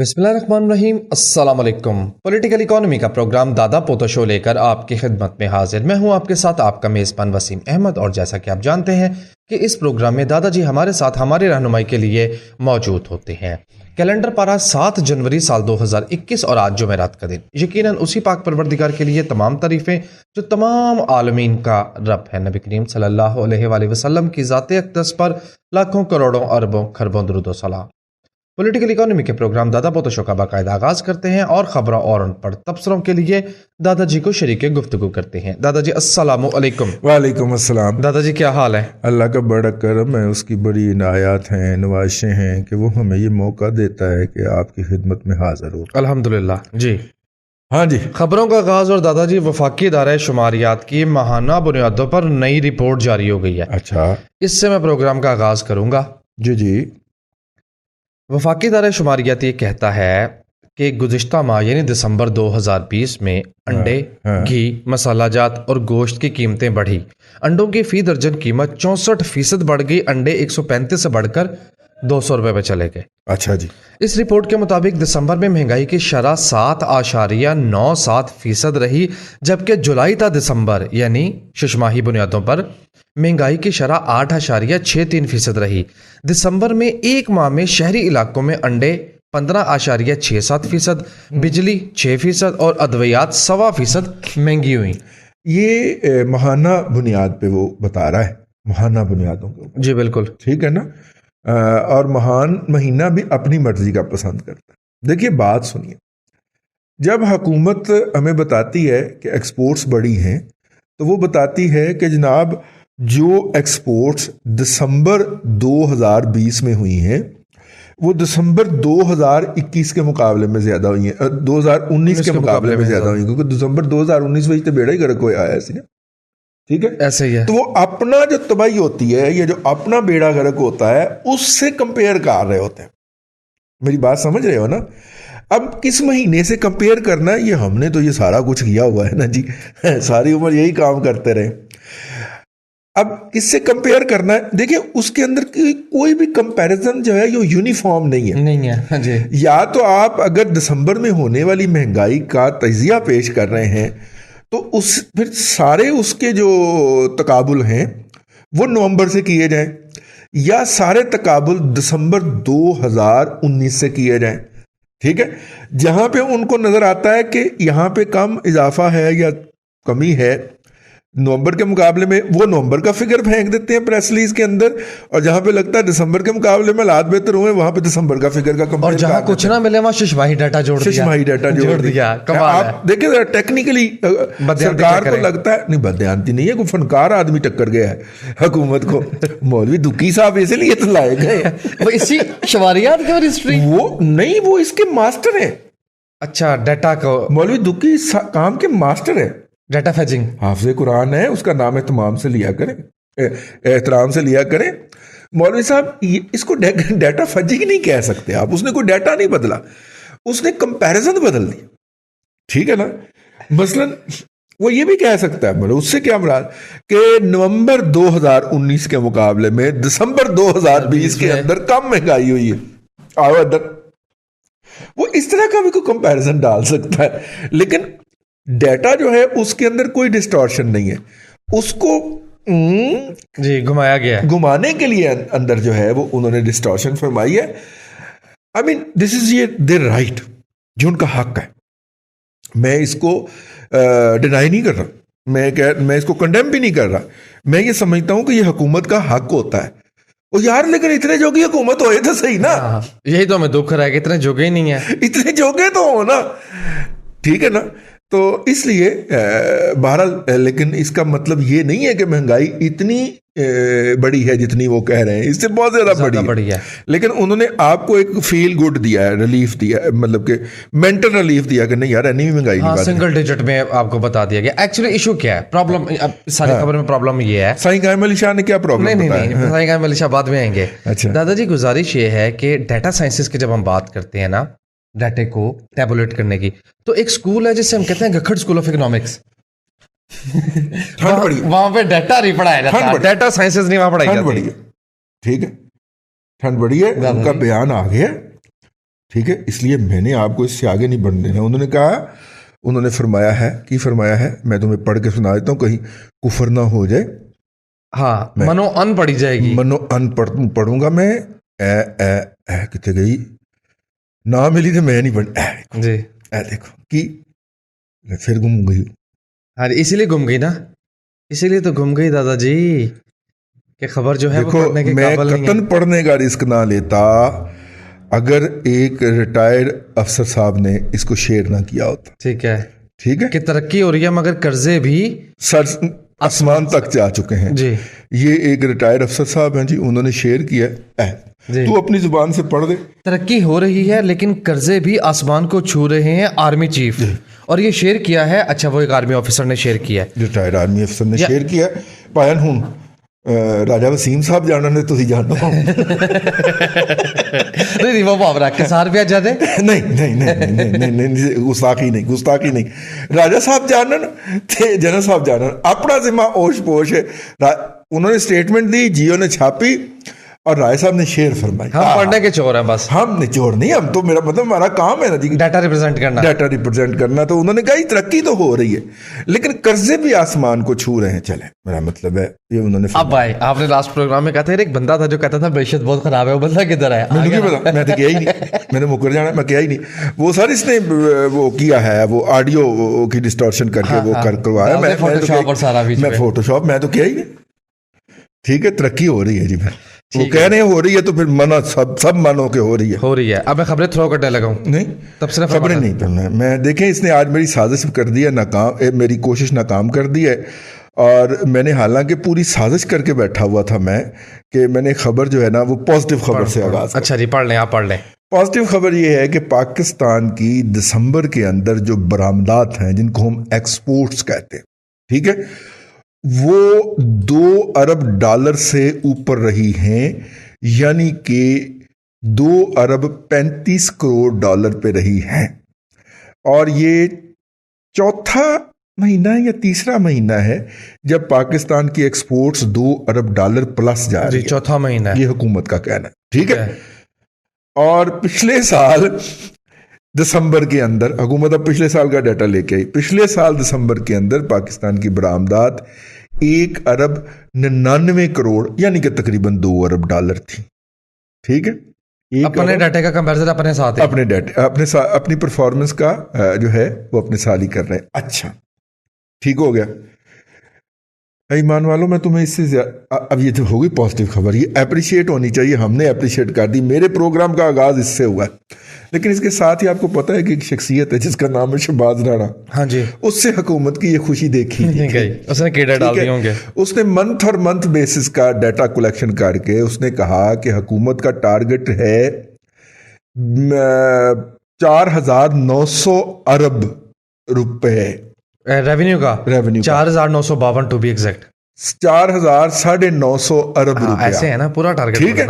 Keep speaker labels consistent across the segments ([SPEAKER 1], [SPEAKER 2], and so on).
[SPEAKER 1] बिस्मिल्लाहिर्रहमानिर्रहीम। अस्सलाम वालेकुम। पॉलिटिकल इकोनॉमी का प्रोग्राम दादा पोतो शो लेकर आपकी खिदमत में हाजिर। मैं हूं आपके साथ आपका मेज़बान वसीम अहमद। और जैसा कि आप जानते हैं कि इस प्रोग्राम में दादाजी हमारे साथ हमारी रहनुमाई के लिए मौजूद होते हैं। कैलेंडर पारा 7 जनवरी साल 2021 और आज जुमेरात का दिन। यकीनन उसी पाक परवरदिगार के लिए तमाम तारीफ़ें जो तमाम आलमीन का रब है। नबी करीम सल्लल्लाहु अलैहि वसल्लम की ज़ात अक़दस पर लाखों करोड़ों अरबों खरबों दुरूद व सलाम। पॉलिटिकल इकोनॉमी के प्रोग्राम दादा पोतो शो का बाकायदा आगाज करते हैं और खबरों और उन पर तबसरों के लिए दादाजी को शरीक गुफ्तगू करते हैं। दादाजी अस्सलामु अलैकुम।
[SPEAKER 2] वालेकुम अस्सलाम।
[SPEAKER 1] दादाजी क्या हाल है?
[SPEAKER 2] अल्लाह का बड़ा करम है, उसकी बड़ी इनायात हैं, नवाज़ें हैं कि वो हमें ये मौका देता है कि आपकी खिदमत में हाजिर हो।
[SPEAKER 1] अल्हम्दुलिल्लाह जी।
[SPEAKER 2] हाँ जी,
[SPEAKER 1] खबरों का आगाज और दादाजी वफाकी इदारा शुमारियात की माहाना बुनियादों पर नई रिपोर्ट जारी हो गई है।
[SPEAKER 2] अच्छा,
[SPEAKER 1] इससे मैं प्रोग्राम का आगाज करूंगा।
[SPEAKER 2] जी जी।
[SPEAKER 1] वफाकी इदारा शुमारियात ये कहता है कि गुज़िश्ता माह यानी दिसंबर 2020 में अंडे,
[SPEAKER 2] हाँ।
[SPEAKER 1] घी, मसाला जात और गोश्त की कीमतें बढ़ी। अंडों की फी दर्जन कीमत 64% बढ़ गई। अंडे 135 से बढ़कर 200 रुपये पे चले गए।
[SPEAKER 2] अच्छा जी।
[SPEAKER 1] इस रिपोर्ट के मुताबिक दिसंबर में महंगाई की शरह 7.97% रही, जबकि जुलाई था दिसंबर यानी शशमाही बुनियादों पर महंगाई की शरह 8.63% रही। दिसंबर में एक माह में शहरी इलाकों में अंडे 15.67%, बिजली 6% और अद्वियात 1.25% महंगी हुई।
[SPEAKER 2] ये महाना बुनियाद पे वो बता रहा है, महाना बुनियादों के ऊपर।
[SPEAKER 1] जी बिल्कुल
[SPEAKER 2] ठीक है ना। और महान महीना भी अपनी मर्जी का पसंद करता है। देखिए बात सुनिए, जब हुकूमत हमें बताती है कि एक्सपोर्ट्स बढ़ी हैं तो वो बताती है कि जनाब जो एक्सपोर्ट्स दिसंबर 2020 में हुई हैं वो दिसंबर 2021 के मुकाबले में ज़्यादा हुई हैं, 2019 के मुकाबले में ज़्यादा हुई, क्योंकि दिसंबर 2019 में तो बेड़ा ही गर्क होया है इसने। ठीक है,
[SPEAKER 1] ऐसे ही है।
[SPEAKER 2] तो वो अपना जो तबाही होती है, ये जो अपना बेड़ा गर्क होता है उससे कंपेयर कर रहे होते हैं। मेरी बात समझ रहे हो ना। अब किस महीने से कंपेयर करना है, ये हमने तो ये सारा कुछ किया हुआ है ना जी सारी उम्र यही काम करते रहे। अब किससे कंपेयर करना है, देखिए उसके अंदर की कोई भी कंपैरिजन जो है ये यूनिफॉर्म नहीं है।
[SPEAKER 1] हाँ जी।
[SPEAKER 2] या तो आप अगर दिसंबर में होने वाली महंगाई का तजिया पेश कर रहे हैं तो उस फिर सारे उसके जो तकाबुल हैं वो नवंबर से किए जाएं, या सारे तकाबुल दिसंबर 2019 से किए जाएं। ठीक है, जहां पे उनको नजर आता है कि यहां पे कम इजाफा है या कमी है नवंबर के मुकाबले में, वो नवंबर का फिगर फेंक देते हैं प्रेस रिलीज के अंदर, और जहां पे लगता है दिसंबर के मुकाबले में हालात बेहतर हुए वहां पे दिसंबर का फिगर का कंपेयर,
[SPEAKER 1] और जहां कुछ ना मिले वहां शशमाही डाटा जोड़ दिया।
[SPEAKER 2] शशमाही डाटा जोड़ दिया।
[SPEAKER 1] कमाल है।
[SPEAKER 2] आप देखिए टेक्निकली सरकार को लगता है नहीं, बदयांती नहीं है, कोई फनकार आदमी टक्कर गया है हुकूमत को मौलवी दुकी साहब इसलिए तो लाए गए
[SPEAKER 1] वो इसी शुमारियात की हिस्ट्री
[SPEAKER 2] वो नहीं, वो इसके मास्टर है।
[SPEAKER 1] अच्छा, डाटा को
[SPEAKER 2] मौलवी दुकी काम के मास्टर है,
[SPEAKER 1] डाटा फेजिंग।
[SPEAKER 2] हाफिज कुरान है, उसका नाम एहतमाम से लिया करें, एहतराम से लिया करें। मौलवी साहब इसको डाटा फजिंग नहीं कह सकते आप, उसने कोई डाटा नहीं बदला, उसने कंपैरिजन बदल दी। ठीक है ना। मसलन वो ये भी कह सकता है, मतलब उससे क्या मुराद कि नवंबर 2019 के मुकाबले में दिसंबर 2020 के अंदर कम महंगाई हुई है। आओ अंदर, वो इस तरह का भी कोई कंपैरिजन डाल सकता है, लेकिन डेटा जो है उसके अंदर कोई डिस्टॉर्शन नहीं है। उसको
[SPEAKER 1] जी घुमाया गया,
[SPEAKER 2] घुमाने के लिए अंदर जो है वो उन्होंने डिस्टॉर्शन फरमाई है। आई मीन दिस इज ये देयर राइट, जो उनका हक है। मैं इसको डिनाई नहीं कर रहा, मैं इसको कंडेम भी नहीं कर रहा। मैं ये समझता हूं कि ये हुकूमत का हक होता है। ओ यार, लेकिन इतने जोगी हुकूमत होए तो सही ना।
[SPEAKER 1] यही तो हमें दुख रहा है कि इतने जोगे ही नहीं है।
[SPEAKER 2] इतने जोगे तो हो ना, ठीक है ना। तो इसलिए बहरहाल, लेकिन इसका मतलब ये नहीं है कि महंगाई इतनी बड़ी है जितनी वो कह रहे हैं, इससे बहुत ज्यादा बड़ी है। लेकिन उन्होंने आपको एक फील गुड दिया है, रिलीफ दिया है, मतलब कि मेंटल रिलीफ दिया कि नहीं यार इतनी भी महंगाई नहीं।
[SPEAKER 1] सिंगल डिजिट में आपको बता दिया गया। एक्चुअली इशू क्या है, प्रॉब्लम सारी खबर में प्रॉब्लम ये है।
[SPEAKER 2] साईं कायम अली शाह ने क्या प्रॉब्लम बताया?
[SPEAKER 1] नहीं, साईं कायम अली शाह बाद में आएंगे।
[SPEAKER 2] अच्छा
[SPEAKER 1] दादाजी, गुजारिश ये है कि डाटा साइंसेस की जब हम बात करते हैं ना, डाटे को टैबुलेट करने की, तो एक स्कूल है जिसे हम कहते हैं गखड़ स्कूल ऑफ इकोनॉमिक्स। वहां पे डाटा नहीं पढ़ाया जाता, डाटा साइंसेस नहीं वहां पढ़ाई जाती।
[SPEAKER 2] ठीक है, ठंड बड़ी है, उनका बयान आ गया ठीक है, इसलिए मैंने आपको इससे आगे नहीं बढ़ने देना। उन्होंने कहा, उन्होंने फरमाया है, मैं तुम्हें पढ़ के सुना देता हूँ, कहीं कुफर ना हो जाए।
[SPEAKER 1] हाँ, मनो अन पड़ी जाएगी।
[SPEAKER 2] मनो अनपढ़ पढ़ूंगा मैं। कितने गई ना मिली तो मैं नहीं पढ़
[SPEAKER 1] जी।
[SPEAKER 2] देखो कि फिर गुम गई।
[SPEAKER 1] अरे इसीलिए गुम गई ना, इसीलिए तो गुम गई दादाजी कि खबर जो है वो
[SPEAKER 2] देखो,
[SPEAKER 1] पढ़ने के
[SPEAKER 2] मैं
[SPEAKER 1] काबिल नहीं है।
[SPEAKER 2] कतन पढ़ने का रिस्क ना लेता अगर एक रिटायर्ड अफसर साहब ने इसको शेयर ना किया होता।
[SPEAKER 1] ठीक है
[SPEAKER 2] ठीक है,
[SPEAKER 1] कि तरक्की हो रही है मगर कर्जे भी
[SPEAKER 2] सर आसमान तक जा चुके हैं
[SPEAKER 1] जी।
[SPEAKER 2] ये एक रिटायर्ड अफसर साहब हैं जी, उन्होंने शेयर किया है।
[SPEAKER 1] जी।
[SPEAKER 2] तू अपनी जुबान से पढ़ दे।
[SPEAKER 1] तरक्की हो रही है लेकिन कर्जे भी आसमान को छू रहे हैं, आर्मी चीफ। और ये शेयर किया है, अच्छा वो एक आर्मी ऑफिसर ने शेयर किया है,
[SPEAKER 2] रिटायर्ड आर्मी अफसर ने शेयर किया पायन हूँ राजा वसीम साहब जानना ने तुसी जानो
[SPEAKER 1] नहीं वो मुहावरा के सार भी आ जाते।
[SPEAKER 2] नहीं गुस्ताखी नहीं राजा साहब जानन थे जनरल साहब जानन अपना जिम्मा ओश पोश है। उन्होंने स्टेटमेंट दी, जियो ने छापी और राय साहब ने शेयर फरमाई।
[SPEAKER 1] हम पढ़ने के चोर हैं बस,
[SPEAKER 2] हम निचोड़ नहीं, हम तो मेरा मतलब हमारा काम है ना जी,
[SPEAKER 1] डाटा रिप्रेजेंट करना,
[SPEAKER 2] डाटा रिप्रेजेंट करना। तो उन्होंने कहा तरक्की तो हो रही है लेकिन कर्जे भी आसमान को छू रहे हैं। चले, मेरा मतलब है ये उन्होंने।
[SPEAKER 1] अब भाई आपने लास्ट प्रोग्राम में कहा था एक बंदा था जो कहता था बेशत बहुत खराब है, वो बंदा किधर है?
[SPEAKER 2] मैंने क्यों पता, मैं तो किया ही नहीं, मैंने मुकर जाना, मैं किया ही नहीं। वो सर इसने वो किया है, वो ऑडियो की डिस्टॉर्शन करके वो करवाया। मैं
[SPEAKER 1] फोटोशॉप और सारा बीच में,
[SPEAKER 2] फोटोशॉप मैं तो किया ही नहीं। ठीक है, तरक्की हो रही है जी। मैं वो कह रहे हैं हो रही है तो फिर मना सब मानो के हो रही है।
[SPEAKER 1] अब मैं खबरें थ्रो करने लगा हूं।
[SPEAKER 2] नहीं,
[SPEAKER 1] तब सिर्फ
[SPEAKER 2] खबरें नहीं पढ़ना है। मैं देखें, इसने आज मेरी साजिश कर दी है नाकाम, मेरी कोशिश नाकाम कर दी है। और मैंने हालांकि पूरी साजिश करके बैठा हुआ था मैं कि मैंने खबर जो है ना वो पॉजिटिव खबर से आगाज।
[SPEAKER 1] अच्छा जी, पढ़ लें, आप पढ़ लें।
[SPEAKER 2] पॉजिटिव खबर ये है कि पाकिस्तान की दिसंबर के अंदर जो बरामदात हैं, जिनको हम एक्सपोर्ट्स कहते हैं, ठीक है, वो $2 अरब से ऊपर रही हैं, यानी कि $2 अरब 35 करोड़ पे रही हैं। और ये चौथा महीना है या तीसरा महीना है जब पाकिस्तान की एक्सपोर्ट्स $2 अरब प्लस जा रही है।
[SPEAKER 1] चौथा महीना है,
[SPEAKER 2] ये हुकूमत का कहना है, ठीक है। और पिछले साल दिसंबर के अंदर हुकूमत अब पिछले साल का डाटा लेके आई, पिछले साल दिसंबर के अंदर पाकिस्तान की बरामदात $1 अरब 99 करोड़ यानी कि तकरीबन $2 अरब थी। ठीक है,
[SPEAKER 1] अपने डाटे का कंपैरिजन अपने साथ है,
[SPEAKER 2] अपने डाटे अपनी परफॉर्मेंस का जो है वो अपने साथ ही कर रहे हैं। अच्छा, ठीक हो गया। ईमान वालों, मैं तुम्हें इससे अब ये तो होगी पॉजिटिव खबर, ये अप्रिशिएट होनी चाहिए, हमने अप्रिशिएट कर दी। मेरे प्रोग्राम का आगाज इससे हुआ है, लेकिन इसके साथ ही आपको पता है कि एक शख्सियत है जिसका नाम है शहबाज राणा।
[SPEAKER 1] हाँ जी,
[SPEAKER 2] उससे हुकूमत की ये खुशी देखी
[SPEAKER 1] गई, उसने कीड़े डाल दिए होंगे।
[SPEAKER 2] उसने मंथ और मंथ बेसिस का डाटा कलेक्शन करके उसने कहा कि हुकूमत का टारगेट है 4,900 अरब रुपए
[SPEAKER 1] रेवेन्यू का,
[SPEAKER 2] रेवेन्यू
[SPEAKER 1] 4,952 टू बी एग्जैक्ट,
[SPEAKER 2] 4,950 अरब रुपए।
[SPEAKER 1] ऐसे है ना पूरा टारगेट,
[SPEAKER 2] ठीक है।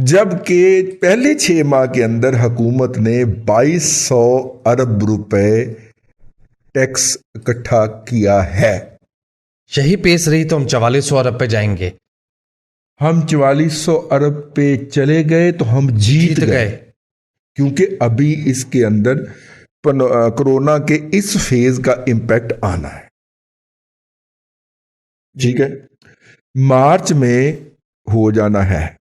[SPEAKER 2] जबकि पहले 6 माह के अंदर हुकूमत ने 2,200 अरब रुपए टैक्स इकट्ठा किया है।
[SPEAKER 1] यही पेस रही तो हम 4,400 अरब पे जाएंगे।
[SPEAKER 2] हम 4,400 अरब पे चले गए तो हम जीत गए, क्योंकि अभी इसके अंदर कोरोना के इस फेज का इम्पैक्ट आना है। ठीक है, मार्च में हो जाना है,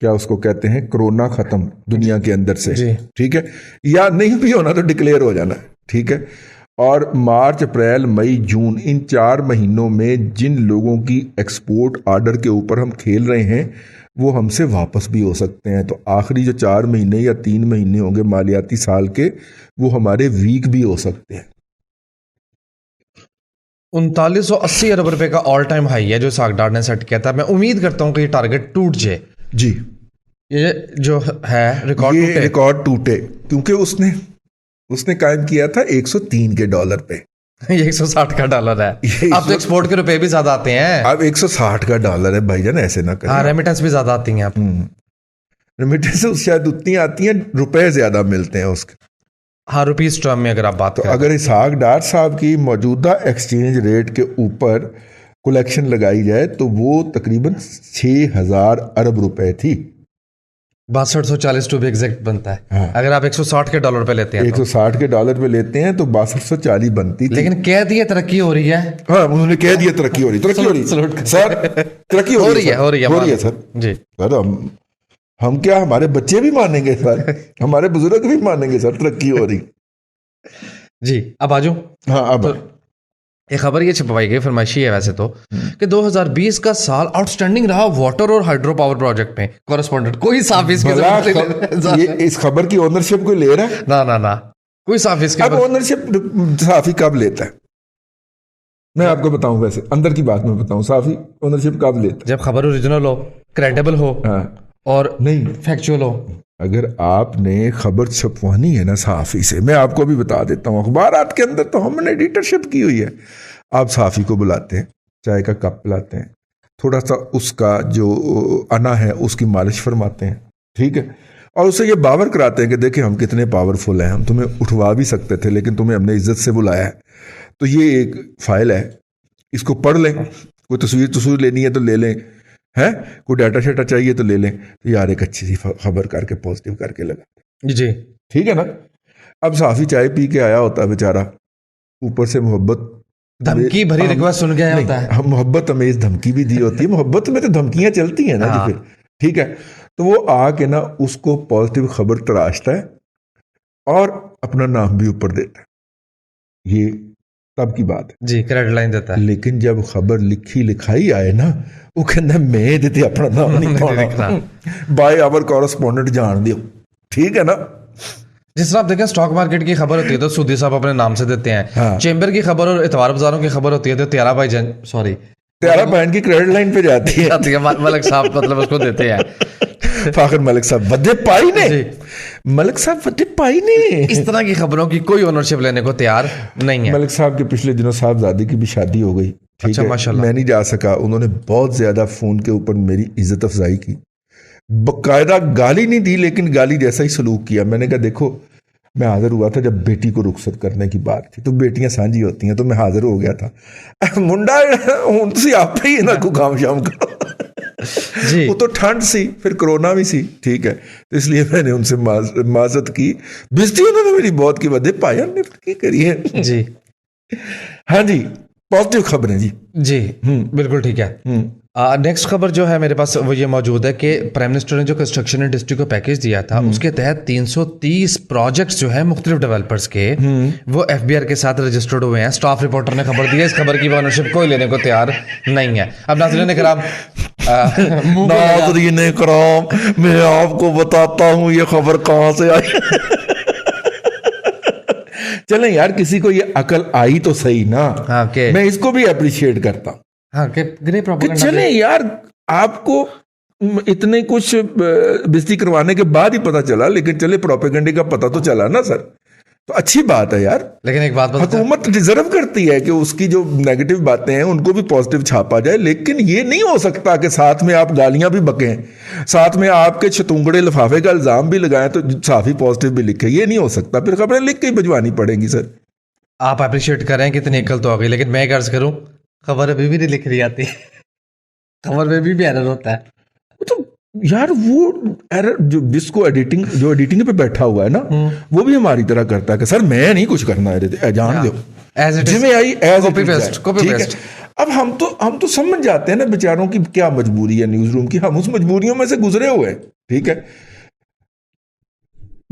[SPEAKER 2] क्या उसको कहते हैं, कोरोना खत्म दुनिया के अंदर से। ठीक है, या नहीं भी होना तो डिक्लेयर हो जाना है। ठीक है, और मार्च, अप्रैल, मई, जून, इन 4 महीनों में जिन लोगों की एक्सपोर्ट ऑर्डर के ऊपर हम खेल रहे हैं वो हमसे वापस भी हो सकते हैं। तो आखिरी जो 4 महीने या 3 महीने होंगे मालियाती साल के, वो हमारे वीक भी हो सकते हैं।
[SPEAKER 1] 3980 अरब रुपए का ऑल टाइम हाई है जो सागडार ने सेट किया था। मैं उम्मीद करता हूं कि ये टारगेट टूट जाए
[SPEAKER 2] जी।
[SPEAKER 1] ये जो है
[SPEAKER 2] रिकॉर्ड टूटे, क्योंकि उसने कायम किया था $103 पे।
[SPEAKER 1] ये $160 है। अब तो एक्सपोर्ट के रुपए भी ज्यादा आते हैं,
[SPEAKER 2] अब $160 है भाईजान, ऐसे ना करें।
[SPEAKER 1] हाँ, रेमिटेंस भी ज्यादा आती हैं। अब
[SPEAKER 2] रेमिटेंस शायद उतनी आती हैं, रुपए ज्यादा मिलते हैं उसके।
[SPEAKER 1] हाँ, रुपीज टर्म में अगर आप बात करें,
[SPEAKER 2] अगर इसहाक डार साहब की मौजूदा एक्सचेंज रेट के ऊपर कलेक्शन लगाई जाए तो वो तकरीबन 6,000 अरब रुपए थी।
[SPEAKER 1] 6240 टू भी एग्जैक्ट बनता है।
[SPEAKER 2] हाँ।
[SPEAKER 1] अगर आप 160 के डॉलर पे लेते हैं तो।
[SPEAKER 2] 160 के डॉलर पे लेते हैं तो 6240 बनती थी।
[SPEAKER 1] लेकिन कह दिए तरक्की हो रही है।
[SPEAKER 2] हाँ, उन्होंने कह दिया तरक्की हो रही, तरक्की हो रही
[SPEAKER 1] सलूट कर।
[SPEAKER 2] सर, तरक्की हो रही है,
[SPEAKER 1] हो रही है
[SPEAKER 2] हो रही है सर।
[SPEAKER 1] जी
[SPEAKER 2] सर हम क्या, हमारे बच्चे भी मानेंगे सर, हमारे बुजुर्ग भी मानेंगे सर, तरक्की हो रही।
[SPEAKER 1] जी, अब आ जाऊं।
[SPEAKER 2] हाँ, अब
[SPEAKER 1] तो एक खबर ये छपवाई गई, फरमाइशी है वैसे तो, कि 2020 का साल आउटस्टैंडिंग रहा वाटर और हाइड्रो पावर प्रोजेक्ट में। कॉरेस्पॉन्डेंट कोई साफ इसकी
[SPEAKER 2] भला
[SPEAKER 1] जरूरत
[SPEAKER 2] ये इस खबर की ओनरशिप कोई ले रहा है?
[SPEAKER 1] ना ना ना, कोई साफ इसके
[SPEAKER 2] अब ओनरशिप साफी कब लेता है? मैं आपको बताऊं, वैसे अंदर की बात मैं बताऊं, साफी ओनरशिप कब लेता
[SPEAKER 1] जब खबर ओरिजिनल हो, क्रेडिबल हो
[SPEAKER 2] है? हाँ,
[SPEAKER 1] और
[SPEAKER 2] नहीं,
[SPEAKER 1] फैक्चुअल हो।
[SPEAKER 2] अगर आपने खबर छपवानी है ना साफी से, मैं आपको भी बता देता हूँ, अखबारात के अंदर तो हमने एडिटरशिप की हुई है। आप साफी को बुलाते हैं, चाय का कप पिलाते हैं, थोड़ा सा उसका जो अना है उसकी मालिश फरमाते हैं, ठीक है, और उससे ये बावर कराते हैं कि देखिए हम कितने पावरफुल हैं, हम तुम्हें उठवा भी सकते थे लेकिन तुम्हें हमने इज्जत से बुलाया है। तो ये एक फाइल है, इसको पढ़ लें, कोई तस्वीर लेनी है तो ले लें, है कोई डाटा शेटा चाहिए तो ले लें, तो यार एक अच्छी सी खबर करके पॉजिटिव करके लगा,
[SPEAKER 1] जी
[SPEAKER 2] ठीक है ना। अब साफी चाय पी के आया होता है बेचारा, ऊपर से मोहब्बत
[SPEAKER 1] धमकी भरी रिक्वेस्ट सुन गया होता है।
[SPEAKER 2] हम मोहब्बत अमेज धमकी भी दी होती है, मोहब्बत में तो धमकियां चलती हैं ना जी,
[SPEAKER 1] हाँ।
[SPEAKER 2] फिर ठीक है। तो वो आके ना उसको पॉजिटिव खबर तराशता है और अपना नाम भी ऊपर देता है, ये तब की बात है
[SPEAKER 1] जी, क्रेडिट लाइन देता है।
[SPEAKER 2] लेकिन जब खबर लिखी लिखाई आए ना, वो कहना मैं देते अपना नाम नहीं पाना, बाय आवर कॉरेस्पॉन्डेंट जान दियो, ठीक है ना।
[SPEAKER 1] जिस तरह आप देखें स्टॉक मार्केट की खबर होती है तो सूदी साहब अपने नाम से देते हैं।
[SPEAKER 2] हाँ।
[SPEAKER 1] चेंबर की खबर और इतवार बाजारों की खबर होती है तो त्यारा भाई जन सॉरी
[SPEAKER 2] त्यारा बहन की क्रेडिट लाइन पे जाती है,
[SPEAKER 1] मलिक साहब मतलब उसको देते हैं।
[SPEAKER 2] फाखर मलिक साहब वदे पाई ने, मलिक साहब वदे पाई ने।
[SPEAKER 1] इस तरह की खबरों की कोई ओनरशिप लेने को तैयार नहीं है।
[SPEAKER 2] मलिक साहब के पिछले दिनों साहबजादी की भी शादी हो गई, ठीक
[SPEAKER 1] अच्छा,
[SPEAKER 2] है,
[SPEAKER 1] माशाल्लाह।
[SPEAKER 2] मैं नहीं जा सका, उन्होंने बहुत ज्यादा फोन के ऊपर मेरी इज्जत अफजाई की, बकायदा गाली नहीं दी लेकिन गाली जैसा ही सलूक किया। मैंने कहा देखो, मैं हाजिर हुआ था जब बेटी को रुखसत करने की बात थी, तो बेटियां साझी होती हैं, तो मैं हाजिर हो गया था। मुंडा हूं तुसी आप ही ना को काम शाम का
[SPEAKER 1] जी
[SPEAKER 2] वो तो ठंड सी, फिर कोरोना भी सी, ठीक है, तो इसलिए मैंने उनसे माजत की, बेइज्जती उन्होंने मेरी बहुत की, वधे पाया ने की करी है
[SPEAKER 1] जी
[SPEAKER 2] हाँ जी, पॉजिटिव खबरें जी।
[SPEAKER 1] जी बिल्कुल ठीक है। नेक्स्ट खबर जो है मेरे पास वो ये मौजूद है कि प्राइम मिनिस्टर ने जो कंस्ट्रक्शन इंडस्ट्री को पैकेज दिया था उसके तहत 330 प्रोजेक्ट्स जो है मुख्तलिफ डेवलपर्स के वो एफबीआर के साथ रजिस्टर्ड हुए हैं। स्टाफ रिपोर्टर ने खबर दी है, इस खबर की ओनरशिप कोई लेने को तैयार नहीं है। अब नाज़रीन कराम
[SPEAKER 2] नाज़रीन कराम, मैं आपको बताता हूँ ये खबर कहाँ से आई। चलें यार, किसी को ये अकल आई तो सही ना,
[SPEAKER 1] हाँ, के
[SPEAKER 2] मैं इसको भी अप्रिशिएट करता हूँ
[SPEAKER 1] हाँ कि ग्रे
[SPEAKER 2] कि
[SPEAKER 1] प्रोपेगेंडा
[SPEAKER 2] चले यार, आपको इतने कुछ बेइज्जती करवाने के बाद ही पता चला, लेकिन चले प्रोपेगेंडे का पता तो चला ना सर, तो अच्छी बात है यार।
[SPEAKER 1] लेकिन एक बात बता,
[SPEAKER 2] हुकूमत डिजर्व करती है कि उसकी जो नेगेटिव बातें हैं उनको भी पॉजिटिव छापा जाए, लेकिन ये नहीं हो सकता कि साथ में आप गालियां भी बकें, साथ में आपके छतुंगड़े लिफाफे का इल्जाम भी लगाएं तो साफ ही पॉजिटिव भी लिखे, ये नहीं हो सकता, फिर खबरें लिख के ही भिजवानी पड़ेंगी सर।
[SPEAKER 1] आप अप्रिशिएट करें कि इतनी अकल तो आ गई, लेकिन मैं कर्ज करूं, खबर अभी भी नहीं लिख रही आती, खबर में भी एरर होता है।
[SPEAKER 2] तो यार वो एरर जो एडिटिंग पे बैठा हुआ है ना, वो भी हमारी तरह करता है कि सर मैं नहीं कुछ करना है, जान दो
[SPEAKER 1] As it is,
[SPEAKER 2] जिसमें I as
[SPEAKER 1] copy paste, copy paste।
[SPEAKER 2] अब हम तो समझ जाते हैं ना बेचारों की क्या मजबूरी है न्यूज रूम की, हम उस मजबूरियों में से गुजरे हुए हैं, ठीक है।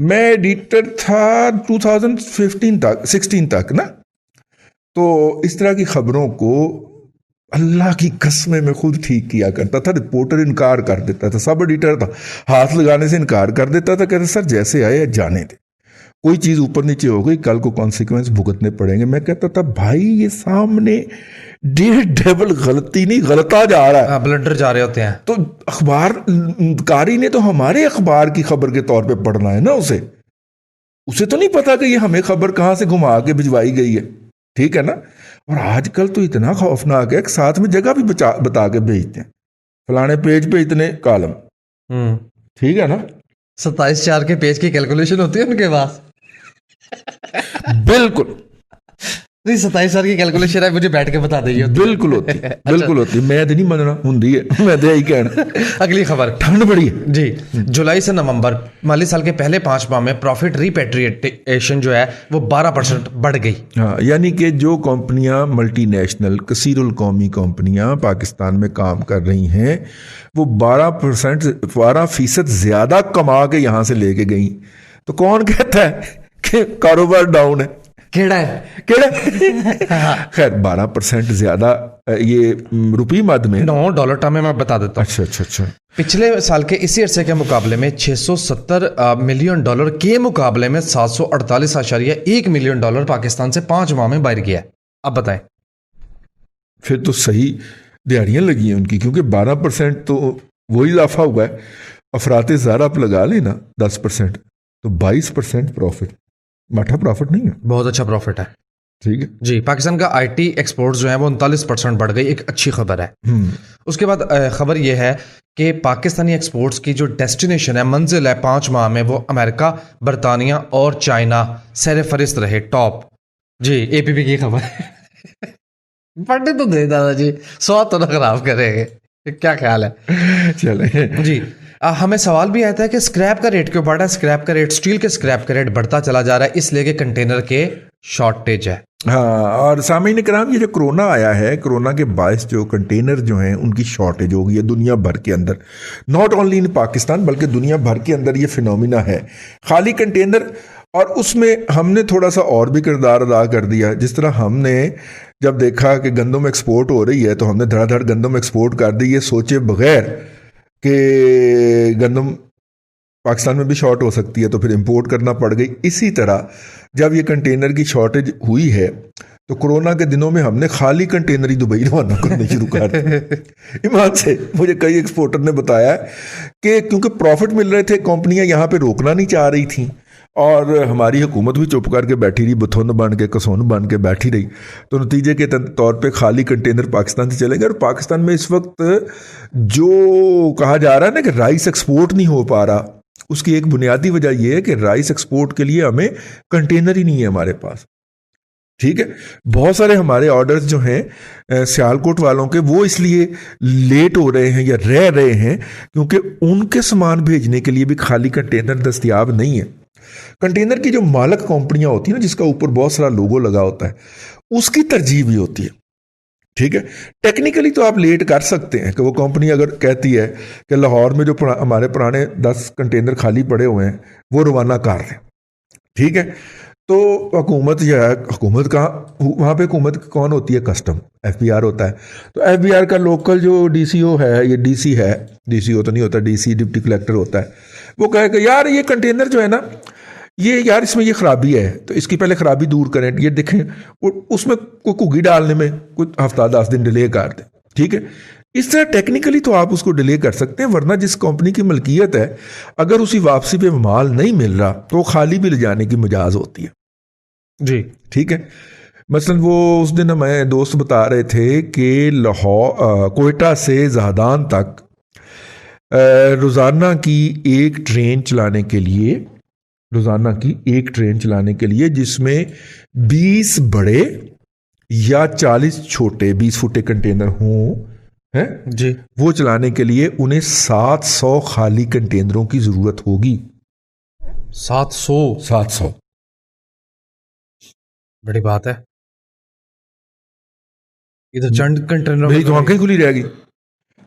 [SPEAKER 2] मैं एडिटर था 2015 तक 16 तक ना, तो इस तरह की खबरों को अल्लाह की कसमें मैं खुद ठीक किया करता था। रिपोर्टर इनकार कर देता था, सब एडिटर था हाथ लगाने से इनकार कर देता था, कहते सर जैसे आए जाने दे, कोई चीज ऊपर नीचे हो गई कल को कॉन्सिक्वेंस भुगतने पड़ेंगे। मैं कहता था भाई ये सामने डबल गलती नहीं, गलता जा रहा है,
[SPEAKER 1] ब्लडर जा रहे होते हैं,
[SPEAKER 2] तो अखबार कारी ने तो हमारे अखबार की खबर के तौर पे पढ़ना है ना, उसे तो नहीं पता कि ये हमें खबर कहां से घुमा के भिजवाई गई है, ठीक है ना। और आजकल तो इतना खौफनाक है कि साथ में जगह भी बता के भेजते हैं, फलाने पेज पे इतने कॉलम, ठीक है ना।
[SPEAKER 1] 27/4 के पेज की कैलकुलेशन होती है उनके पास।
[SPEAKER 2] बिल्कुल
[SPEAKER 1] नहीं 27 की कैलकुलेशन है, मुझे बैठ के बता दीजिए।
[SPEAKER 2] बिल्कुल होती बिल्कुल होती, मैं तो नहीं मनना हुंदी है, मैं तो यही कहना।
[SPEAKER 1] अगली खबर,
[SPEAKER 2] ठंड बड़ी है
[SPEAKER 1] जी, जुलाई से नवंबर माली साल के पहले 5 माह में प्रॉफिट रिपेट्रिएशन जो है वो 12% बढ़ गई।
[SPEAKER 2] हाँ, यानी कि जो कंपनियां मल्टीनेशनल कसीरुल कौमी कंपनियां पाकिस्तान में काम कर रही हैं वो 12% ज्यादा कमा के यहां से लेके गई। तो कौन कहता है कि कारोबार डाउन है?
[SPEAKER 1] केड़ा है
[SPEAKER 2] केड़ा खैर 12% ज्यादा, ये रुपये मद में
[SPEAKER 1] $9 टर्म में मैं बता देता हूँ।
[SPEAKER 2] अच्छा।
[SPEAKER 1] पिछले साल के इसी अरसे के मुकाबले में $670 मिलियन के मुकाबले में $748.1 मिलियन पाकिस्तान से 5 माह में बढ़ गया है। अब बताएं।
[SPEAKER 2] फिर तो सही दिहाड़ियां लगी हैं उनकी, क्योंकि 12% तो वही इजाफा हुआ है। अफराते ज़ारा आप लगा लेना 10%, तो 22% प्रॉफिट, माठा प्रॉफिट नहीं है,
[SPEAKER 1] बहुत अच्छा प्रॉफिट है।
[SPEAKER 2] ठीक है
[SPEAKER 1] जी, पाकिस्तान का आईटी एक्सपोर्ट जो है वो 39% बढ़ गई, एक अच्छी खबर है। उसके बाद खबर यह है कि पाकिस्तानी एक्सपोर्ट्स की जो डेस्टिनेशन है, मंजिल है 5 माह में, वो अमेरिका, बरतानिया और चाइना सर फहरिस्त रहे टॉप। जी, एपीपी की खबर पढ़ने तो दे दादाजी, स्वाद तो ना खराब करेंगे, क्या ख्याल है?
[SPEAKER 2] चले
[SPEAKER 1] जी, हमें सवाल भी आता है कि स्क्रैप का रेट क्यों बढ़ रहा है। स्क्रैप का रेट, स्टील के स्क्रैप का रेट बढ़ता चला जा रहा है, इसलिए कि कंटेनर के शॉर्टेज है।
[SPEAKER 2] हाँ, और सामीन कराम, ये जो कोरोना आया है, कोरोना के बायस जो कंटेनर जो हैं उनकी शॉर्टेज हो गई है दुनिया भर के अंदर, नॉट ओनली इन पाकिस्तान बल्कि दुनिया भर के अंदर ये फिनोमिना है, खाली कंटेनर। और उसमें हमने थोड़ा सा और भी किरदार अदा कर दिया। जिस तरह हमने जब देखा कि गंदम एक्सपोर्ट हो रही है तो हमने धड़ाधड़ गंदम एक्सपोर्ट कर दी, ये सोचे बगैर कि गंदम पाकिस्तान में भी शॉर्ट हो सकती है तो फिर इंपोर्ट करना पड़ गई। इसी तरह जब ये कंटेनर की शॉर्टेज हुई है तो कोरोना के दिनों में हमने खाली कंटेनर ही दुबई रवाना करने शुरू कर दिए। ईमान से मुझे कई एक्सपोर्टर ने बताया कि क्योंकि प्रॉफिट मिल रहे थे, कंपनियां यहाँ पे रोकना नहीं चाह रही थी और हमारी हुकूमत भी चुप करके बैठी रही, बथुन बन के कसौन बन के बैठी रही, तो नतीजे के तौर पे खाली कंटेनर पाकिस्तान से चले गए। और पाकिस्तान में इस वक्त जो कहा जा रहा है ना कि राइस एक्सपोर्ट नहीं हो पा रहा, उसकी एक बुनियादी वजह यह है कि राइस एक्सपोर्ट के लिए हमें कंटेनर ही नहीं है हमारे पास। ठीक है, बहुत सारे हमारे ऑर्डर्स जो हैं सियालकोट वालों के, वो इसलिए लेट हो रहे हैं या रह रहे हैं क्योंकि उनके सामान भेजने के लिए भी खाली कंटेनर दस्तयाब नहीं है। कंटेनर की जो मालक कंपनियां होती हैं ना, जिसका ऊपर बहुत सारा लोगो लगा होता है, उसकी तरजीह भी होती है। ठीक है, टेक्निकली तो आप लेट कर सकते हैं कि वो कंपनी अगर कहती है कि लाहौर में जो हमारे पुराने 10 कंटेनर खाली पड़े हुए हैं वो रवाना कर दें, ठीक है, तो हुकूमत या हुकूमत कहाँ, वहाँ पे हुकूमत कौन होती है? कस्टम, एफबीआर होता है। तो एफबीआर का लोकल जो डीसीओ है, ये डीसी है, डीसीओ तो नहीं होता, डीसी डिप्टी कलेक्टर होता है, वो कहेगा यार ये कंटेनर जो है ना, ये यार इसमें ये खराबी है तो इसकी पहले खराबी दूर करें, ये देखें, उसमें कोई घुगी डालने में कुछ हफ्ता 10 दिन डिले कर दें, ठीक है। इस तरह टेक्निकली तो आप उसको डिले कर सकते हैं, वरना जिस कंपनी की मलकियत है अगर उसी वापसी पे माल नहीं मिल रहा तो वो खाली भी ले जाने की मजाज होती है
[SPEAKER 1] जी,
[SPEAKER 2] ठीक है। मसलन वो उस दिन हमें दोस्त बता रहे थे कि लाहौर कोयटा से जहादान तक रोज़ाना की एक ट्रेन चलाने के लिए जिसमें 20 बड़े या 40 छोटे 20 फुटे कंटेनर हों, हैं
[SPEAKER 1] जी,
[SPEAKER 2] वो चलाने के लिए उन्हें 700 खाली कंटेनरों की जरूरत होगी। 700
[SPEAKER 1] बड़ी बात है। इधर चंद कंटेनर
[SPEAKER 2] मेरी तो आंखें खुली रहेगी।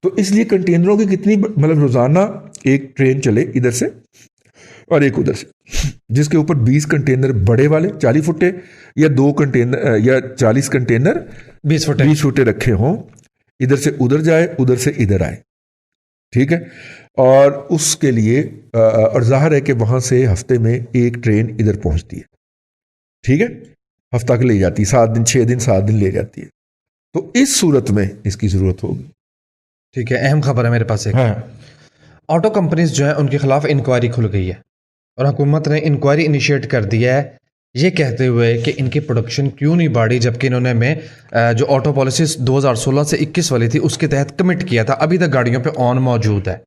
[SPEAKER 2] तो इसलिए कंटेनरों की कितनी, मतलब रोजाना एक ट्रेन चले इधर से और एक उधर से, जिसके ऊपर 20 कंटेनर बड़े वाले 40 फुटे या 2 कंटेनर या 40 कंटेनर
[SPEAKER 1] 20
[SPEAKER 2] फुटे रखे हों, इधर से उधर जाए, उधर से इधर आए, ठीक है। और उसके लिए और जाहिर है कि वहां से हफ्ते में एक ट्रेन इधर पहुंचती है, ठीक है, हफ्ता के ले जाती है, 7 दिन 6 दिन 7 दिन ले जाती है। तो इस सूरत में इसकी जरूरत होगी।
[SPEAKER 1] ठीक है, अहम खबर है मेरे पास एक। ऑटो कंपनीज जो है उनके खिलाफ इंक्वायरी खुल गई है और हुकूमत ने इंक्वायरी इनिशिएट कर दिया है, ये कहते हुए कि इनकी प्रोडक्शन क्यों नहीं बढ़ी, जबकि इन्होंने जो ऑटो पॉलिसी 2016 से 21 वाली थी उसके तहत कमिट किया था, अभी तक गाड़ियों पे ऑन मौजूद है?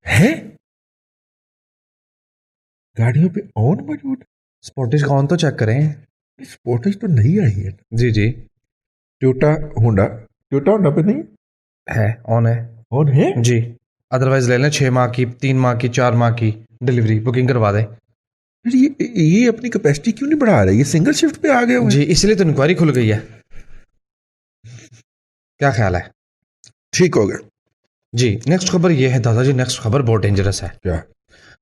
[SPEAKER 2] गाड़ियों पे ऑन मौजूद?
[SPEAKER 1] स्पॉटेज का ऑन तो चेक करें।
[SPEAKER 2] स्पॉटेज तो नहीं आई है।
[SPEAKER 1] जी जी,
[SPEAKER 2] टोयोटा होंडा पे नहीं
[SPEAKER 1] है, ऑन है
[SPEAKER 2] ऑन है
[SPEAKER 1] जी। अदरवाइज ले लें 6 माह की, 3 माह की, 4 माह की डिलीवरी बुकिंग करवा दें।
[SPEAKER 2] फिर ये अपनी कैपेसिटी क्यों नहीं बढ़ा रहे? ये सिंगल शिफ्ट पे आ गए हुए
[SPEAKER 1] जी, इसलिए तो इंक्वायरी खुल गई है। क्या ख्याल है?
[SPEAKER 2] ठीक हो गया।
[SPEAKER 1] जी, नेक्स्ट खबर ये है दादाजी, नेक्स्ट खबर बहुत डेंजरस है।
[SPEAKER 2] क्या?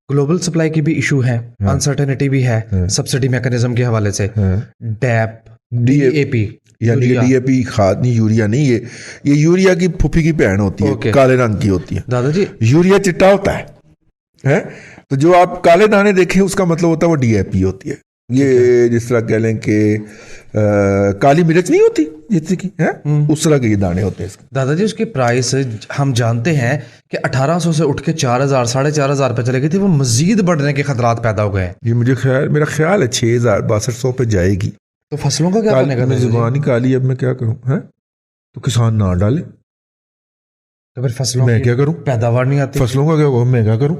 [SPEAKER 1] ग्लोबल सप्लाई की भी इशू है, अनसर्टेनिटी भी है, सब्सिडी मैकेनिज्म के हवाले से। डैप, डीएपी,
[SPEAKER 2] यानी कि डीएपी खाद नहीं, यूरिया नहीं, ये यूरिया की फूफी की बहन होती है,
[SPEAKER 1] ओके।
[SPEAKER 2] काले रंग की होती है
[SPEAKER 1] दादाजी।
[SPEAKER 2] यूरिया चिट्टा होता है? तो जो आप काले दाने देखें उसका मतलब होता है वो डीएपी होती है। ये जिस तरह कह लें कि काली मिर्च नहीं होती जैसे कि है, उस तरह के ये दाने होते हैं इसके।
[SPEAKER 1] दादाजी उसकी प्राइस हम जानते हैं कि 1800 से उठ के 4000 4,500 पे चले गई थी, वो मजीद बढ़ने के खतरात पैदा हो गए हैं।
[SPEAKER 2] ये मेरा ख्याल है 6,6200 पे जाएगी।
[SPEAKER 1] तो फसलों का क्या बनेगा?
[SPEAKER 2] मेरी जुबान ही काली, अब मैं क्या करूं? है तो किसान ना डाले
[SPEAKER 1] तो फिर फसलों
[SPEAKER 2] मैं
[SPEAKER 1] की
[SPEAKER 2] क्या करूं?
[SPEAKER 1] पैदावार नहीं आती।
[SPEAKER 2] फसलों का क्या होगा? मैं क्या करूं?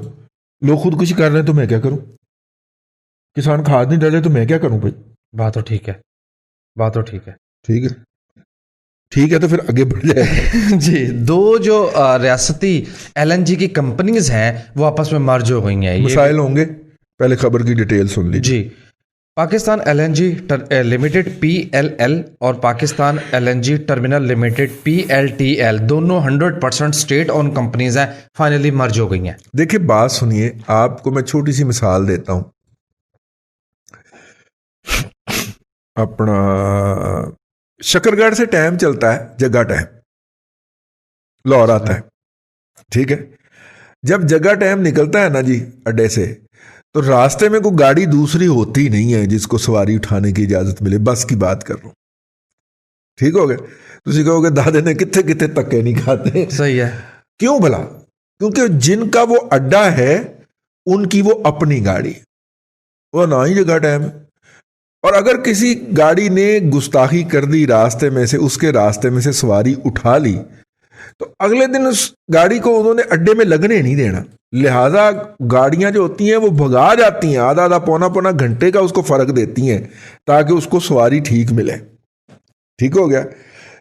[SPEAKER 2] लोग खुदकुशी कर रहे हैं तो मैं क्या करूं? किसान खाद नहीं डाले तो मैं क्या करूं भाई?
[SPEAKER 1] बात तो ठीक है, बात तो ठीक है।
[SPEAKER 2] ठीक है, ठीक है, तो फिर आगे बढ़ जाएगा।
[SPEAKER 1] जी, दो जो रियासती एलएनजी की कंपनीज हैं वो आपस में मर्ज हो गई हैं। ये
[SPEAKER 2] मसाइल होंगे, पहले खबर की डिटेल सुन लीजिए।
[SPEAKER 1] जी, पाकिस्तान एलएनजी लिमिटेड PLL और Pakistan LNG terminal limited PLTL दोनों 100% स्टेट ओन कंपनीज हैं, फाइनली मर्ज हो गई हैं।
[SPEAKER 2] देखिए बात सुनिए, आपको मैं छोटी सी मिसाल देता हूं। अपना शकरगढ़ से टाइम चलता है, जगह टाइम लाहौर आता है, ठीक है। जब जगह टाइम निकलता है ना जी अड्डे से, तो रास्ते में कोई गाड़ी दूसरी होती नहीं है जिसको सवारी उठाने की इजाजत मिले। बस की बात कर रहा हूं, ठीक हो गया? तुम कहोगे दादे ने कितने कितने धक्के नहीं खाते।
[SPEAKER 1] सही है।
[SPEAKER 2] क्यों भला? क्योंकि जिनका वो अड्डा है उनकी वो अपनी गाड़ी, वो ना ही जगह टाइम है। और अगर किसी गाड़ी ने गुस्ताखी कर दी रास्ते में से, उसके रास्ते में से सवारी उठा ली, तो अगले दिन उस गाड़ी को उन्होंने अड्डे में लगने नहीं देना। लिहाजा गाड़ियां जो होती हैं वो भगा जाती हैं, आधा आधा पौना पौना घंटे का उसको फर्क देती हैं ताकि उसको सवारी ठीक मिले। ठीक हो गया?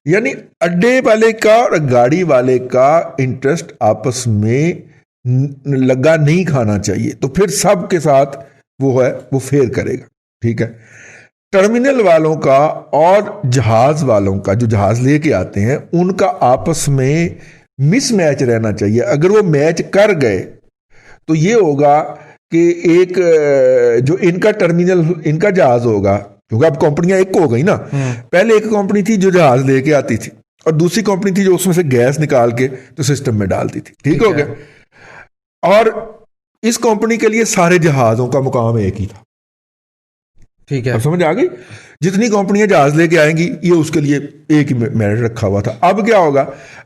[SPEAKER 2] यानी अड्डे वाले का और गाड़ी वाले का इंटरेस्ट आपस में लगा नहीं खाना चाहिए, तो फिर सब के साथ वो है वो फेयर करेगा। ठीक है? टर्मिनल वालों का और जहाज वालों का, जो जहाज लेके आते हैं, उनका आपस में मिसमैच रहना चाहिए। अगर वो मैच कर गए तो ये होगा कि एक जो इनका टर्मिनल, इनका जहाज होगा, क्योंकि अब कंपनियां एक हो गई ना। पहले एक कंपनी थी जो जहाज लेके आती थी और दूसरी कंपनी थी जो उसमें से गैस निकाल के तो सिस्टम में डालती थी। ठीक हो गया? और इस कंपनी के लिए सारे जहाजों का मुकाम एक ही था।
[SPEAKER 1] ठीक है,
[SPEAKER 2] अब समझ आ गई? जितनी कंपनियां जहाज लेके आएंगी ये उसके लिए एक ही मेरिट रखा हुआ था। अब क्या होगा?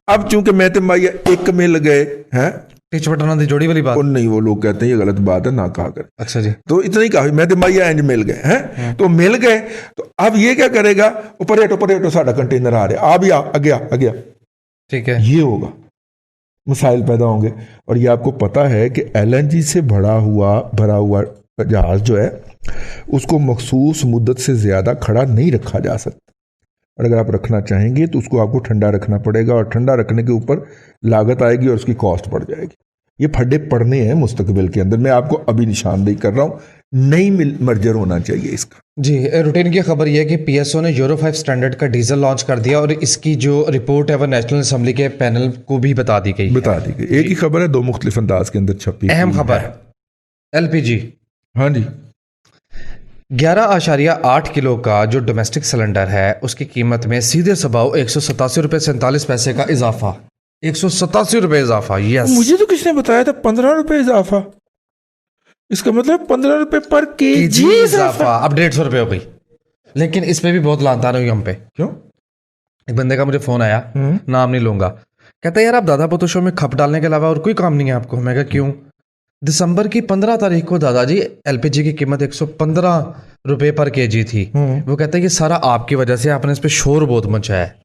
[SPEAKER 2] अब चूंकि मैं तो भाई एक मिल गए हैं,
[SPEAKER 1] टिच बटना दी जोड़ी वाली बात
[SPEAKER 2] नहीं, वो लोग कहते हैं ये गलत बात है, ना कहा कर।
[SPEAKER 1] अच्छा जी,
[SPEAKER 2] तो इतना ही कहा, मैं तो भाई इंज मिल गए हैं, तो मिल गए। तो अब ये क्या करेगा? ऊपर हटो साडा कंटेनर आ रहा, आ भी आ गया। ठीक है, ये होगा, मसाइल पैदा होंगे। और ये आपको पता है कि LNG से भरा हुआ जहाज जो है उसको मखसूस मुद्दत से ज्यादा खड़ा नहीं रखा जा सकता। और अगर आप रखना चाहेंगे तो उसको आपको ठंडा रखना पड़ेगा, और ठंडा रखने के ऊपर लागत आएगी और उसकी कॉस्ट बढ़ जाएगी। ये फड्डे पड़ने हैं मुस्तकबिल के अंदर। मैं आपको अभी निशानदेही कर रहा हूं, नहीं मर्जर होना चाहिए इसका।
[SPEAKER 1] जी, रूटीन की खबर यह है कि PSO ने यूरो 5 स्टैंडर्ड का डीजल लॉन्च कर दिया और इसकी जो रिपोर्ट है वो नेशनल असेंबली के पैनल को भी बता दी गई।
[SPEAKER 2] एक ही खबर है, दो मुख्तलिफ अंदाज के अंदर छपी।
[SPEAKER 1] अहम खबर LPG,
[SPEAKER 2] हाँ जी,
[SPEAKER 1] 11.8 किलो का जो डोमेस्टिक सिलेंडर है उसकी कीमत में सीधे सबाव 187 रुपये 47 पैसे का इजाफा। 187 रुपये इजाफा। यस,
[SPEAKER 2] मुझे तो किसने बताया था 15 रुपए इजाफा। इसका मतलब 15 रुपए पर केजी इजाफा।
[SPEAKER 1] अब 150 रुपये हो गई। लेकिन इस पे भी बहुत लानतान हुई हम पे।
[SPEAKER 2] क्यों?
[SPEAKER 1] एक बंदे का मुझे फोन आया, नाम नहीं लूंगा, कहता है यार आप दादा पोतो शो में खप डालने के अलावा और कोई काम नहीं है आपको? मैं कहा क्यों? दिसंबर की 15 तारीख को दादाजी LPG की कीमत 115 रुपए पर केजी थी। वो कहता है ये सारा आपकी वजह से, आपने इस पे शोर बहुत मचाया है।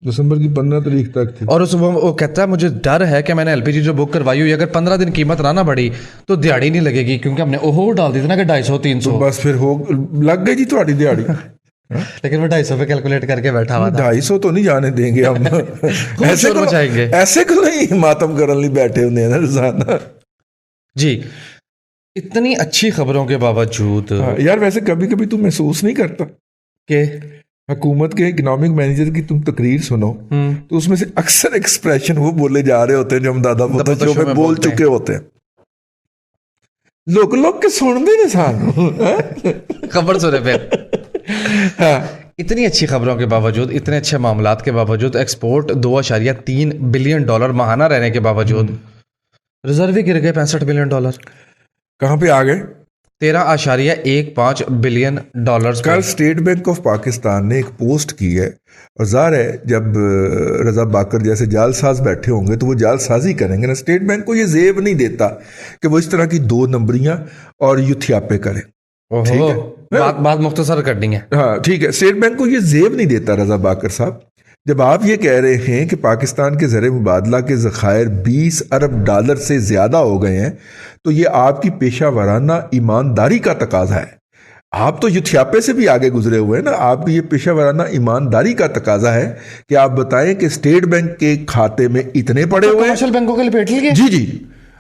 [SPEAKER 2] दिसंबर की 15 तारीख तक थी।
[SPEAKER 1] और उस वो कहता है मुझे डर है कि मैंने LPG जो बुक करवाई हुई, अगर 15 दिन कीमत ना बढ़ी तो दिहाड़ी नहीं लगेगी, क्योंकि हमने ओहो डाल दी थी ना कि 250 300।
[SPEAKER 2] तो बस फिर हो लग गई जी तुम्हारी दिहाड़ी।
[SPEAKER 1] लेकिन वो 250 पे कैलकुलेट करके बैठा हुआ था।
[SPEAKER 2] 250 तो नहीं जाने देंगे हम।
[SPEAKER 1] शोर मचाएंगे।
[SPEAKER 2] ऐसे को नहीं मातम करने लिए बैठे होंगे ना रोजाना।
[SPEAKER 1] जी, इतनी अच्छी खबरों के बावजूद
[SPEAKER 2] यार वैसे कभी कभी तू महसूस नहीं करता
[SPEAKER 1] के
[SPEAKER 2] हुकूमत के इकोनॉमिक मैनेजर की तुम तकरीर सुनो तो उसमें से अक्सर एक्सप्रेशन वो बोले जा रहे होते हैं जो हम दादा पोता शो में बोल चुके होते हैं। लोग के सुनते ने सानू
[SPEAKER 1] खबर सुने फिर।
[SPEAKER 2] हाँ।
[SPEAKER 1] इतनी अच्छी खबरों के बावजूद, इतने अच्छे मामलात के बावजूद, एक्सपोर्ट 2.3 बिलियन डॉलर माहाना रहने के बावजूद रिजर्व ही गिर गए $65 बिलियन।
[SPEAKER 2] कहाँ पे आ गए?
[SPEAKER 1] 13.15 बिलियन डॉलर।
[SPEAKER 2] कल स्टेट बैंक ऑफ पाकिस्तान ने एक पोस्ट की है और ज़ाहिर है जब रजा बाकर जैसे जालसाज बैठे होंगे तो वो जालसाजी करेंगे ना। स्टेट बैंक को ये जेब नहीं देता कि वो इस तरह की 2 नंबरियां और युथियापे करें। ठीक है,
[SPEAKER 1] बात मुख्तसर करनी है।
[SPEAKER 2] हाँ ठीक है, स्टेट बैंक को ये जेब नहीं देता रजा बाकर साहब। जब आप ये कह रहे हैं कि पाकिस्तान के ज़र मुबादला के ज़खायर $20 अरब से ज़्यादा हो गए हैं तो ये आपकी पेशा वाराना ईमानदारी का तकाजा है। आप तो युथियापे से भी आगे गुजरे हुए हैं ना। आपकी ये पेशा वाराना ईमानदारी का तकाजा है कि आप बताएं कि स्टेट बैंक के खाते में इतने पड़े हुए हैं,
[SPEAKER 1] कमर्शियल बैंकों के लपेट लिए।
[SPEAKER 2] जी जी,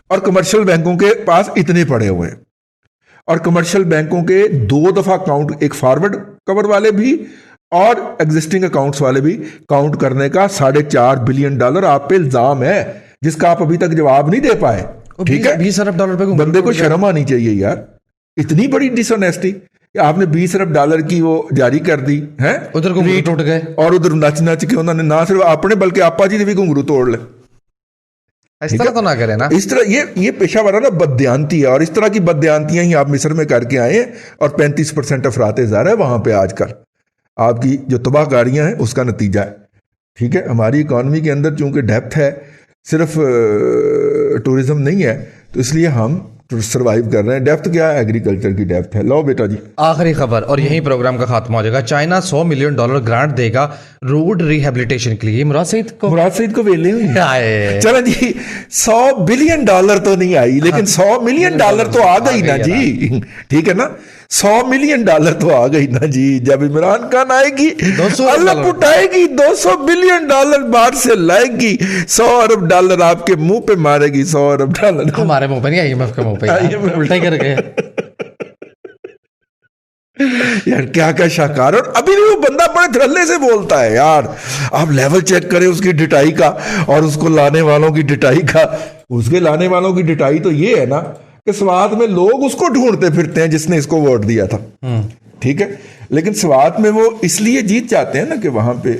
[SPEAKER 2] और कमर्शियल बैंकों के पास इतने पड़े हुए हैं, और कमर्शियल बैंकों के 2 दफा काउंट, एक फॉरवर्ड कवर वाले भी और एग्जिस्टिंग अकाउंट्स वाले भी काउंट करने का $4.5 बिलियन आप पे इल्जाम है जिसका आप अभी तक जवाब नहीं दे पाए। ठीक है,
[SPEAKER 1] $20 अरब पे
[SPEAKER 2] बंदे को शर्म आनी चाहिए यार। इतनी बड़ी डिसऑनेस्टी, आपने $20 अरब की वो जारी कर दी है,
[SPEAKER 1] उधर घुंघरू टूट गए
[SPEAKER 2] और उधर नच नच के उन्होंने ना सिर्फ अपने बल्कि आपा जी ने भी घुंघरू तोड़ ले।
[SPEAKER 1] इस तरह तो ना करें ना।
[SPEAKER 2] इस तरह ये पेशा वाराना बदयांती है, और इस तरह की बदयांतियां ही आप मिस्र में करके आए हैं और 35% अफराते ज़ारा है वहां पे आजकल। आपकी जो तबाहकारियां हैं उसका नतीजा है। ठीक है, हमारी इकॉनमी के अंदर चूंकि डेप्थ है, सिर्फ टूरिज्म नहीं है, तो इसलिए हम सर्वाइव कर रहे हैं। डेप्थ क्या है? एग्रीकल्चर की डेप्थ है। लो बेटा जी,
[SPEAKER 1] आखिरी खबर और यही प्रोग्राम का खात्मा हो जाएगा। चाइना $100 मिलियन ग्रांट देगा रोड रिहेबिलिटेशन के लिए। मुराद सईद को
[SPEAKER 2] वेले हुई। चलो जी, $100 बिलियन तो नहीं आई, लेकिन $100 मिलियन तो आ गई ना जी। ठीक है ना, $100 मिलियन तो आ गई ना जी। जब इमरान खान आएगी, अल्लाह उठाएगी, $200 बिलियन बाहर से लाएगी, $100 अरब आपके मुंह पे मारेगी। $100 अरब
[SPEAKER 1] हमारे मुंह पे नहीं, IMF के मुंह पे। उल्टा कर गए
[SPEAKER 2] यार, क्या क्या शाकार। और अभी भी वो बंदा बड़े धड़ल्ले से बोलता है यार। आप लेवल चेक करें उसकी डिटाई का और उसको लाने वालों की डिटाई का। उसके लाने वालों की डिटाई तो ये है ना कि स्वात में लोग उसको ढूंढते फिरते हैं जिसने इसको वोट दिया था। ठीक है, लेकिन स्वात में वो इसलिए जीत जाते हैं ना कि वहां पे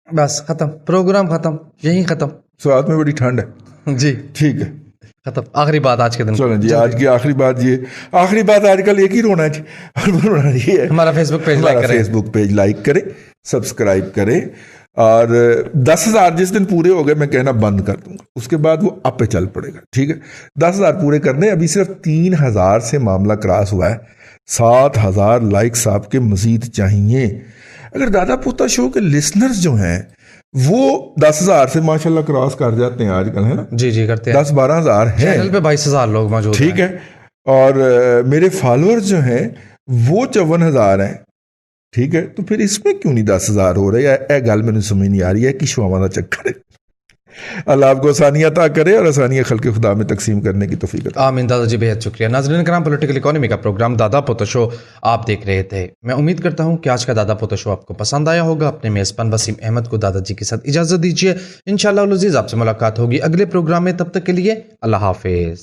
[SPEAKER 1] बस खत्म, प्रोग्राम खत्म, यही खत्म।
[SPEAKER 2] स्वात में बड़ी ठंड है जी। ठीक है,
[SPEAKER 1] खत्म। आखिरी बात आज के दिन।
[SPEAKER 2] चलो जी, आज की आखिरी बात ये, आखिरी बात आजकल एक ही रोना है, और रोना ये है,
[SPEAKER 1] हमारा फेसबुक पेज
[SPEAKER 2] लाइक करें, सब्सक्राइब करें, और 10,000 जिस दिन पूरे हो गए मैं कहना बंद कर दूंगा, उसके बाद वो अब पे चल पड़ेगा। ठीक है, 10,000 पूरे करने, अभी सिर्फ 3,000 से मामला क्रॉस हुआ है। 7,000 लाइक्स आपके मजीद चाहिए। अगर दादा पोता शो के लिसनर्स जो हैं वो 10,000 से माशाल्लाह क्रॉस कर जाते हैं आजकल, है ना? जी जी, करते हैं। 10-12 हज़ार हैं, चैनल पे 22,000 लोग मौजूद हैं। ठीक है, और मेरे फॉलोअर्स जो हैं वो 54,000 हैं। ठीक है, तो फिर इसमें क्यों नहीं 10,000 हो रहे? यह गल मैंने समझ नहीं आ रही है कि शुआवा का चक्कर है। अल्लाह आपको आसानियाँ अता करे और आसानियाँ खल्क़े खुदा में तकसीम करने की तौफीक अता।
[SPEAKER 1] आमीन। दादा जी बेहद शुक्रिया। नाज़रीन कराम, पॉलिटिकल इकोनॉमी का प्रोग्राम दादा पोता शो आप देख रहे थे। मैं उम्मीद करता हूँ कि आज का दादा पोता शो आपको पसंद आया होगा। अपने मेज़बान वसीम अहमद को दादाजी के साथ इजाज़त दीजिए। इंशाअल्लाह अज़ीज़ आपसे मुलाकात होगी अगले प्रोग्राम में। तब तक के लिए अल्लाह हाफिज़।